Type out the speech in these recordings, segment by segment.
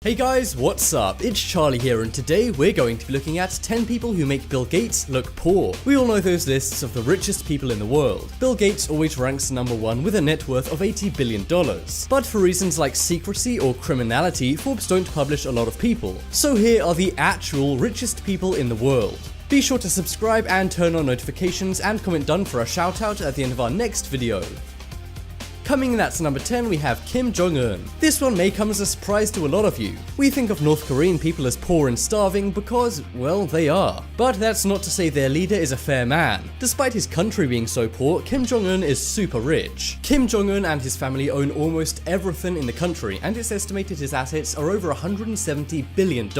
Hey guys, what's up? It's Charlie here, and today we're going to be looking at 10 people who make Bill Gates look poor. We all know those lists of the richest people in the world. Bill Gates always ranks number one with a net worth of $80 billion. But for reasons like secrecy or criminality, Forbes don't publish a lot of people. So here are the actual richest people in the world. Be sure to subscribe and turn on notifications and comment done for a shout out at the end of our next video. Coming in at number 10, we have Kim Jong-un. This one may come as a surprise to a lot of you. We think of North Korean people as poor and starving because, well, they are. But that's not to say their leader is a fair man. Despite his country being so poor, Kim Jong-un is super rich. Kim Jong-un and his family own almost everything in the country, and it's estimated his assets are over $170 billion.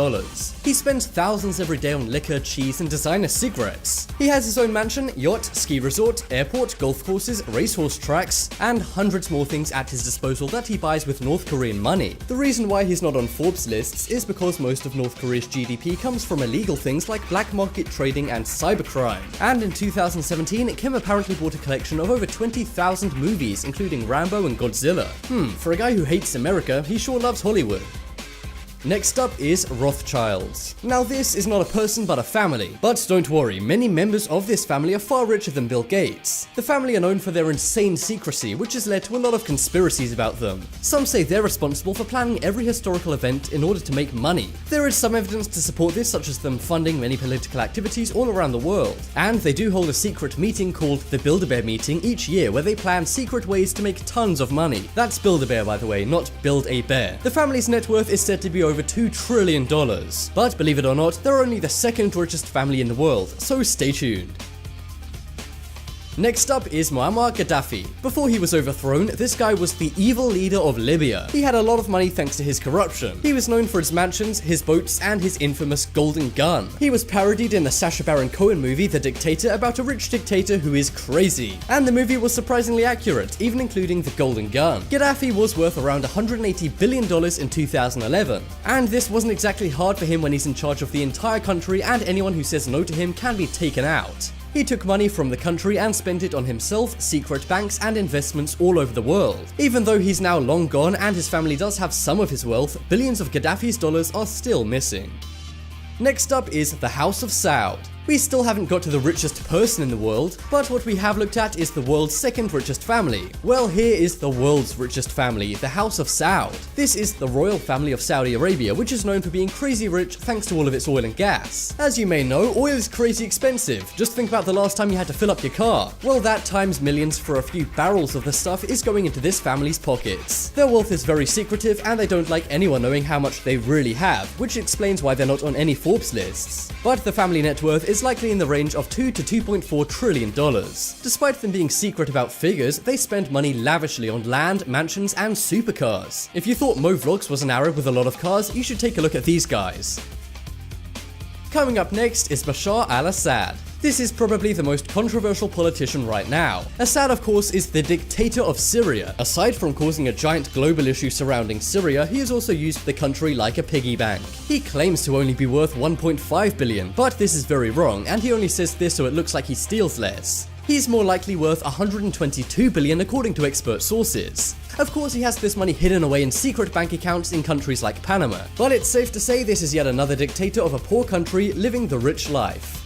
He spends thousands every day on liquor, cheese, and designer cigarettes. He has his own mansion, yacht, ski resort, airport, golf courses, racehorse tracks, and hundreds more things at his disposal that he buys with North Korean money. The reason why he's not on Forbes lists is because most of North Korea's GDP comes from illegal things like black market trading and cybercrime. And in 2017, Kim apparently bought a collection of over 20,000 movies, including Rambo and Godzilla. For a guy who hates America, he sure loves Hollywood. Next up is Rothschilds. Now this is not a person but a family. But don't worry, many members of this family are far richer than Bill Gates. The family are known for their insane secrecy, which has led to a lot of conspiracies about them. Some say they're responsible for planning every historical event in order to make money. There is some evidence to support this, such as them funding many political activities all around the world. And they do hold a secret meeting called the Build-A-Bear meeting each year where they plan secret ways to make tons of money. That's Build-A-Bear, by the way, not Build a Bear. The family's net worth is said to be over $2 trillion. But believe it or not, they're only the second richest family in the world, so stay tuned. Next up is Muammar Gaddafi. Before he was overthrown, this guy was the evil leader of Libya. He had a lot of money thanks to his corruption. He was known for his mansions, his boats, and his infamous golden gun. He was parodied in the Sacha Baron Cohen movie The Dictator about a rich dictator who is crazy. And the movie was surprisingly accurate, even including the golden gun. Gaddafi was worth around $180 billion in 2011. And this wasn't exactly hard for him when he's in charge of the entire country, and anyone who says no to him can be taken out. He took money from the country and spent it on himself, secret banks, and investments all over the world. Even though he's now long gone and his family does have some of his wealth, billions of Gaddafi's dollars are still missing. Next up is the House of Saud. We still haven't got to the richest person in the world, but what we have looked at is the world's second richest family. Well, here is the world's richest family, the House of Saud. This is the royal family of Saudi Arabia, which is known for being crazy rich thanks to all of its oil and gas. As you may know, oil is crazy expensive. Just think about the last time you had to fill up your car. Well, that times millions for a few barrels of the stuff is going into this family's pockets. Their wealth is very secretive, and they don't like anyone knowing how much they really have, which explains why they're not on any Forbes lists. But the family net worth is likely in the range of $2 to $2.4 trillion. Despite them being secret about figures, they spend money lavishly on land, mansions, and supercars. If you thought Mo Vlogs was an Arab with a lot of cars, you should take a look at these guys. Coming up next is Bashar al-Assad. This is probably the most controversial politician right now. Assad, of course, is the dictator of Syria. Aside from causing a giant global issue surrounding Syria, he has also used the country like a piggy bank. He claims to only be worth $1.5 billion, but this is very wrong, and he only says this so it looks like he steals less. He's more likely worth $122 billion according to expert sources. Of course, he has this money hidden away in secret bank accounts in countries like Panama, but it's safe to say this is yet another dictator of a poor country living the rich life.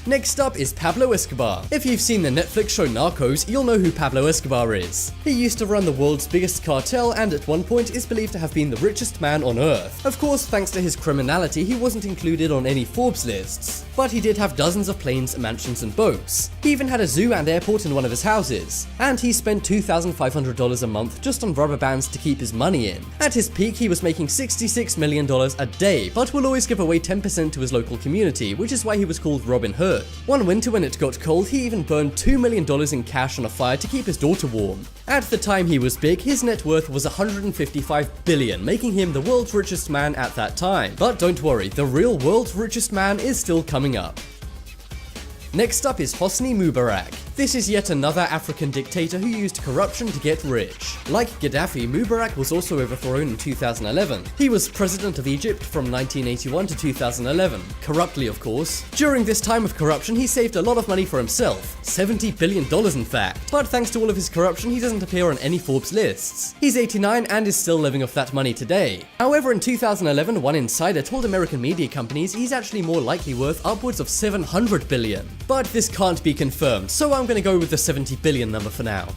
Next up is Pablo Escobar. If you've seen the Netflix show Narcos, you'll know who Pablo Escobar is. He used to run the world's biggest cartel and at one point is believed to have been the richest man on earth. Of course, thanks to his criminality, he wasn't included on any Forbes lists. But he did have dozens of planes, mansions, and boats. He even had a zoo and airport in one of his houses. And he spent $2,500 a month just on rubber bands to keep his money in. At his peak, he was making $66 million a day, but will always give away 10% to his local community, which is why he was called Robin Hood. One winter when it got cold, he even burned $2 million in cash on a fire to keep his daughter warm. At the time he was big, his net worth was $155 billion, making him the world's richest man at that time. But don't worry, the real world's richest man is still coming up. Next up is Hosni Mubarak. This is yet another African dictator who used corruption to get rich. Like Gaddafi, Mubarak was also overthrown in 2011. He was president of Egypt from 1981 to 2011, corruptly of course. During this time of corruption, he saved a lot of money for himself, $70 billion in fact. But thanks to all of his corruption, he doesn't appear on any Forbes lists. He's 89 and is still living off that money today. However, in 2011, one insider told American media companies he's actually more likely worth upwards of $700 billion. But this can't be confirmed, so I'm gonna go with the 70 billion number for now.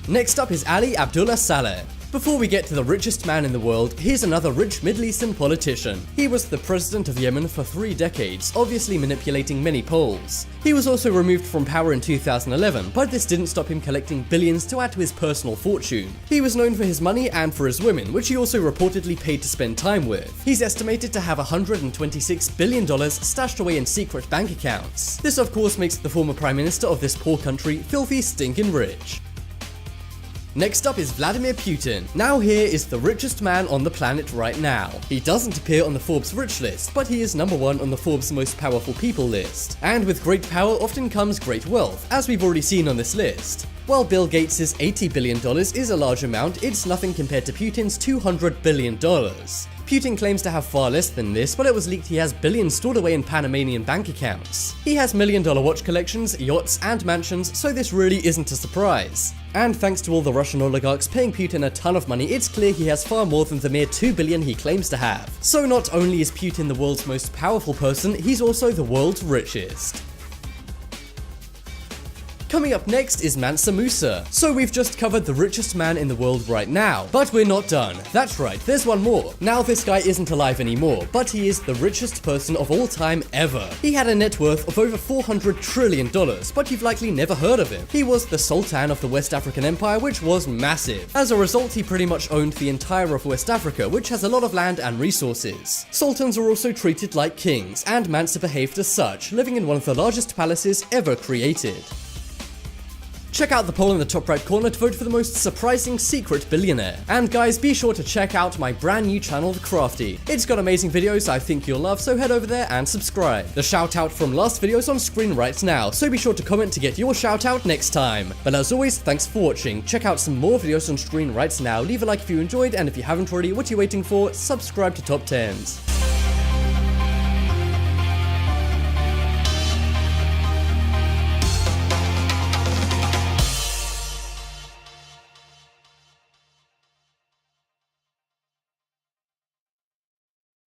Next up is Ali Abdullah Saleh. Before we get to the richest man in the world, here's another rich Middle Eastern politician. He was the president of Yemen for 3 decades, obviously manipulating many polls. He was also removed from power in 2011, but this didn't stop him collecting billions to add to his personal fortune. He was known for his money and for his women, which he also reportedly paid to spend time with. He's estimated to have $126 billion stashed away in secret bank accounts. This of course makes the former prime minister of this poor country filthy stinking rich. Next up is Vladimir Putin. Now here is the richest man on the planet right now. He doesn't appear on the Forbes rich list, but he is number 1 on the Forbes most powerful people list. And with great power often comes great wealth, as we've already seen on this list. While Bill Gates' $80 billion is a large amount, it's nothing compared to Putin's $200 billion. Putin claims to have far less than this, but it was leaked he has billions stored away in Panamanian bank accounts. He has million-dollar watch collections, yachts, and mansions, so this really isn't a surprise. And thanks to all the Russian oligarchs paying Putin a ton of money, it's clear he has far more than the mere $2 billion he claims to have. So not only is Putin the world's most powerful person, he's also the world's richest. Coming up next is Mansa Musa. So we've just covered the richest man in the world right now, but we're not done. That's right, there's one more. Now this guy isn't alive anymore, but he is the richest person of all time ever. He had a net worth of over $400 trillion, but you've likely never heard of him. He was the Sultan of the West African Empire, which was massive. As a result, he pretty much owned the entire of West Africa, which has a lot of land and resources. Sultans are also treated like kings, and Mansa behaved as such, living in one of the largest palaces ever created. Check out the poll in the top right corner to vote for the most surprising secret billionaire. And guys, be sure to check out my brand new channel, The Crafty. It's got amazing videos I think you'll love, so head over there and subscribe. The shout out from last video is on screen right now, so be sure to comment to get your shout out next time. But as always, thanks for watching. Check out some more videos on screen right now. Leave a like if you enjoyed, and if you haven't already, what are you waiting for? Subscribe to Top 10s.